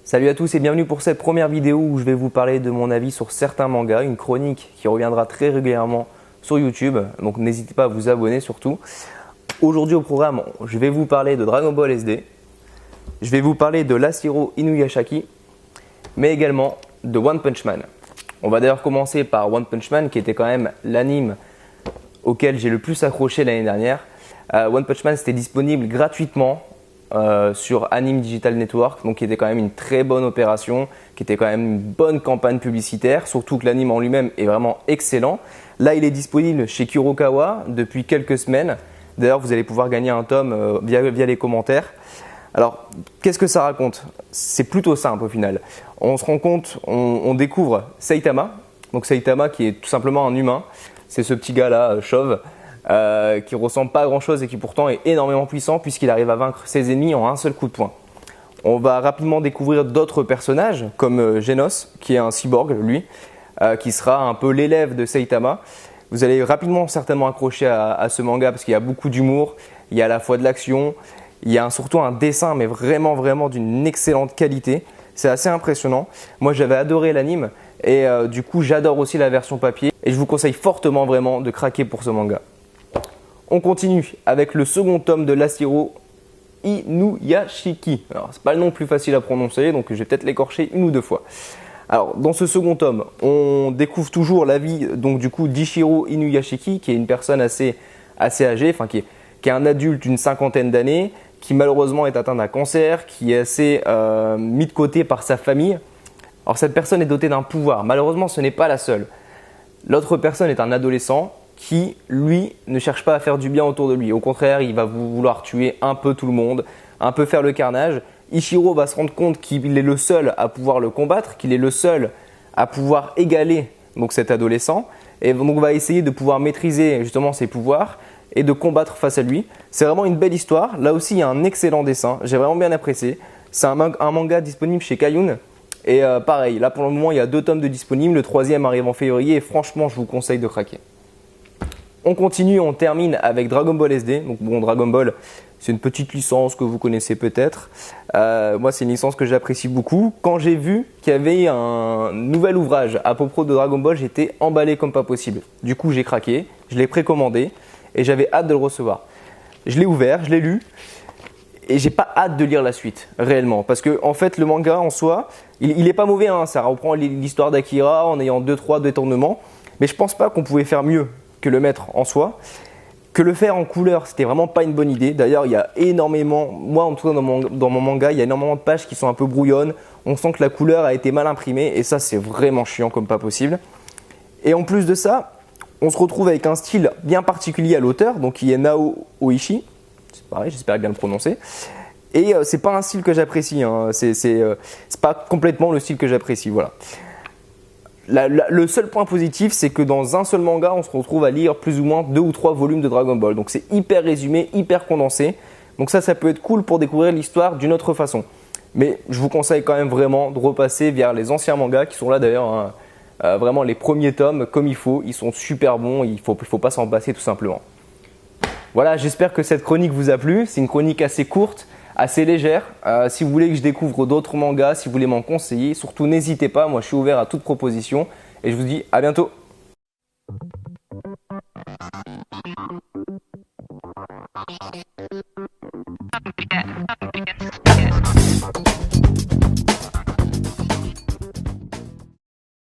Salut à tous et bienvenue pour cette première vidéo où je vais vous parler de mon avis sur certains mangas, une chronique qui reviendra très régulièrement sur YouTube, donc n'hésitez pas à vous abonner surtout. Aujourd'hui au programme, je vais vous parler de Dragon Ball SD, je vais vous parler de Last Hero Inuyashiki, mais également de One Punch Man. On va d'ailleurs commencer par One Punch Man qui était quand même l'anime auquel j'ai le plus accroché l'année dernière. One Punch Man c'était disponible gratuitement sur Anime Digital Network, donc qui était quand même une très bonne opération, qui était quand même une bonne campagne publicitaire, surtout que l'anime en lui-même est vraiment excellent. Là, il est disponible chez Kurokawa depuis quelques semaines. D'ailleurs, vous allez pouvoir gagner un tome via les commentaires. Alors, qu'est-ce que ça raconte? C'est plutôt simple au final. On se rend compte, on découvre Saitama, donc Saitama qui est tout simplement un humain. C'est ce petit gars-là, chauve, qui ressemble pas à grand chose et qui pourtant est énormément puissant puisqu'il arrive à vaincre ses ennemis en un seul coup de poing. On va rapidement découvrir d'autres personnages comme Genos qui est un cyborg lui, qui sera un peu l'élève de Saitama. Vous allez rapidement certainement accrocher à ce manga parce qu'il y a beaucoup d'humour, il y a à la fois de l'action, il y a surtout un dessin mais vraiment d'une excellente qualité. C'est assez impressionnant. Moi j'avais adoré l'anime et du coup j'adore aussi la version papier et je vous conseille fortement vraiment de craquer pour ce manga. On continue avec le second tome de Last Hero Inuyashiki. Alors, c'est pas le nom le plus facile à prononcer, donc je vais peut-être l'écorcher une ou deux fois. Alors, dans ce second tome, on découvre toujours la vie donc du coup d'Ichiro Inuyashiki, qui est une personne assez âgée, enfin qui est un adulte d'une cinquantaine d'années, qui malheureusement est atteint d'un cancer, qui est assez mis de côté par sa famille. Alors, cette personne est dotée d'un pouvoir. Malheureusement, ce n'est pas la seule. L'autre personne est un adolescent qui, lui, ne cherche pas à faire du bien autour de lui. Au contraire, il va vouloir tuer un peu tout le monde, un peu faire le carnage. Ichiro va se rendre compte qu'il est le seul à pouvoir le combattre, qu'il est le seul à pouvoir égaler donc, cet adolescent. Et donc va essayer de pouvoir maîtriser justement ses pouvoirs et de combattre face à lui. C'est vraiment une belle histoire. Là aussi, il y a un excellent dessin. J'ai vraiment bien apprécié. C'est un manga disponible chez Kayun. Et pareil, là pour le moment, il y a 2 tomes de disponibles. Le 3e arrive en février et franchement, je vous conseille de craquer. On continue, on termine avec Dragon Ball SD. Donc bon, Dragon Ball, c'est une petite licence que vous connaissez peut-être. Moi, c'est une licence que j'apprécie beaucoup. Quand j'ai vu qu'il y avait un nouvel ouvrage à propos de Dragon Ball, j'étais emballé comme pas possible. Du coup, j'ai craqué, je l'ai précommandé et j'avais hâte de le recevoir. Je l'ai ouvert, je l'ai lu et j'ai pas hâte de lire la suite, réellement. Parce que en fait, le manga en soi, il est pas mauvais. Hein, ça reprend l'histoire d'Akira en ayant 2-3 détournements. Mais je pense pas qu'on pouvait faire mieux que le mettre en soi. Que le faire en couleur, c'était vraiment pas une bonne idée. D'ailleurs, il y a énormément, moi en tout cas dans mon manga, il y a énormément de pages qui sont un peu brouillonnes. On sent que la couleur a été mal imprimée et ça, c'est vraiment chiant comme pas possible. Et en plus de ça, on se retrouve avec un style bien particulier à l'auteur, donc qui est Nao Oishi. C'est pareil, j'espère bien le prononcer. Et c'est pas un style que j'apprécie. Hein. C'est pas complètement le style que j'apprécie. Voilà. Le seul point positif, c'est que dans un seul manga, on se retrouve à lire plus ou moins 2 ou 3 volumes de Dragon Ball. Donc c'est hyper résumé, hyper condensé. Donc ça peut être cool pour découvrir l'histoire d'une autre façon. Mais je vous conseille quand même vraiment de repasser vers les anciens mangas qui sont là d'ailleurs. Hein, vraiment les premiers tomes comme il faut. Ils sont super bons, il faut pas s'en passer tout simplement. Voilà, j'espère que cette chronique vous a plu. C'est une chronique assez courte, assez légère. Si vous voulez que je découvre d'autres mangas, si vous voulez m'en conseiller, surtout n'hésitez pas. Moi, je suis ouvert à toute proposition. Et je vous dis à bientôt.